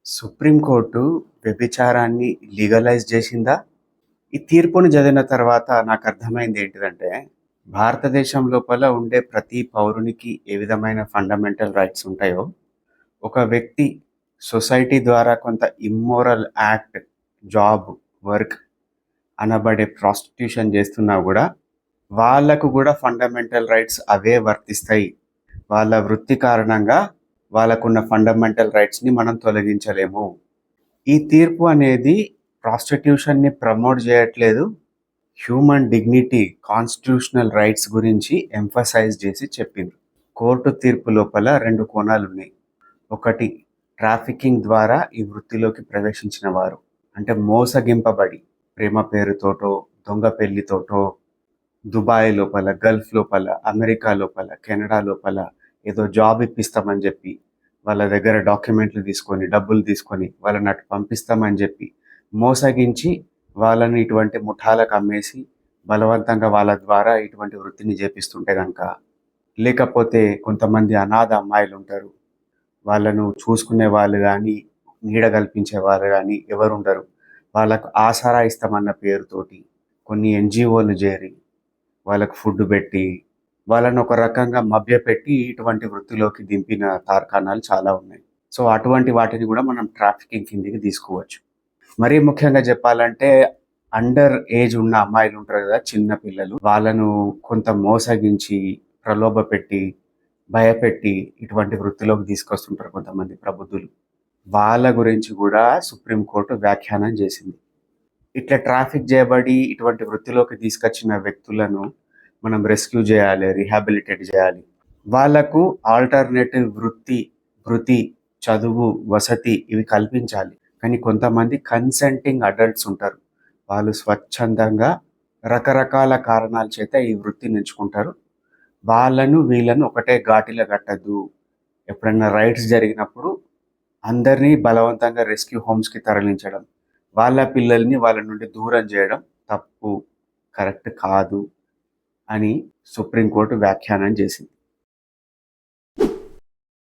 Supreme court వ్యభిచారాన్ని legalise చేసిందా? ఈ తీర్పుని చదివిన తర్వాత నాకు అర్థమైంది ఏంటిదంటే, భారతదేశం లోపల ఉండే ప్రతి పౌరునికి ఏ విధమైన ఫండమెంటల్ రైట్స్ ఉంటాయో, ఒక వ్యక్తి సొసైటీ ద్వారా కొంత ఇమ్మోరల్ యాక్ట్, జాబ్, వర్క్ అనబడే ప్రాస్టిట్యూషన్ చేస్తున్నా గూడా, వాళ్ళకు గూడా ఫండమెంటల్ రైట్స్ అవే వర్తిస్తాయి. వాళ్ళ వృత్తి కారణంగా వాళ్ళకున్న ఫండమెంటల్ రైట్స్‌ని మనం తొలగించలేము. ఈ తీర్పు అనేది ప్రాస్టిట్యూషన్‌ని ప్రమోట్ చేయట్లేదు. హ్యూమన్ డిగ్నిటీ, కాన్స్టిట్యూషనల్ రైట్స్ గురించి ఎంఫసైజ్ చేసి చెప్పింది. కోర్టు తీర్పు లోపల 2 కోణాలున్నాయి. ఒకటి, ట్రాఫికింగ్ ద్వారా ఈ వృత్తిలోకి ప్రవేశించిన వారు. అంటే మోసగింపబడి, ప్రేమ పేరుతోటో, దొంగ పెళ్లితోటో, దుబాయ్ లోపల, గల్ఫ్ లోపల, అమెరికా లోపల, కెనడా లోపల ఏదో జాబ్ ఇప్పిస్తామని చెప్పి, వాళ్ళ దగ్గర డాక్యుమెంట్లు తీసుకొని, డబ్బులు తీసుకొని, వాళ్ళని అటు పంపిస్తామని చెప్పి, మోసగించి వాళ్ళని ఇటువంటి ముఠాలకు అమ్మేసి, బలవంతంగా వాళ్ళ ద్వారా ఇటువంటి వృత్తిని చేపిస్తుంటే గనక, లేకపోతే కొంతమంది అనాథ అమ్మాయిలు ఉంటారు. వాళ్ళను చూసుకునే వాళ్ళు కానీ, నీడ కల్పించే వాళ్ళు కానీ ఎవరుండరు. వాళ్ళకు ఆసరా ఇస్తామన్న పేరుతోటి కొన్ని ఎన్‌జీఓలు చేరి, వాళ్ళకు ఫుడ్ పెట్టి, వాళ్ళని ఒక రకంగా మభ్యపెట్టి ఇటువంటి వృత్తిలోకి దింపిన తార్కాణాలు చాలా ఉన్నాయి. సో, అటువంటి వాటిని కూడా మనం ట్రాఫికింగ్ కిందికి తీసుకోవచ్చు. మరీ ముఖ్యంగా చెప్పాలంటే, అండర్ ఏజ్ ఉన్న అమ్మాయిలు ఉంటారు కదా, చిన్న పిల్లలు. వాళ్ళను కొంత మోసగించి, ప్రలోభపెట్టి, భయపెట్టి ఇటువంటి వృత్తిలోకి తీసుకొస్తుంటారు కొంతమంది ప్రబుద్ధులు. వాళ్ళ గురించి కూడా సుప్రీంకోర్టు వ్యాఖ్యానం చేసింది. ఇట్లా ట్రాఫిక్ చేయబడి ఇటువంటి వృత్తిలోకి తీసుకొచ్చిన వ్యక్తులను మనం రెస్క్యూ చేయాలి, రీహాబిలిటేట్ చేయాలి. వాళ్ళకు ఆల్టర్నేటివ్ వృత్తి, చదువు, వసతి ఇవి కల్పించాలి. కానీ కొంతమంది కన్సెంటింగ్ అడల్ట్స్ ఉంటారు. వాళ్ళు స్వచ్ఛందంగా రకరకాల కారణాల చేత ఈ వృత్తిని ఎంచుకుంటారు. వీళ్ళను ఒకటే ఘాటిలో కట్టద్దు. ఎప్పుడైనా రైడ్స్ జరిగినప్పుడు అందరినీ బలవంతంగా రెస్క్యూ హోమ్స్‌కి తరలించడం, వాళ్ళ పిల్లల్ని వాళ్ళ నుండి దూరం చేయడం తప్పు, కరెక్ట్ కాదు అని సుప్రీంకోర్టు వ్యాఖ్యానం చేసింది.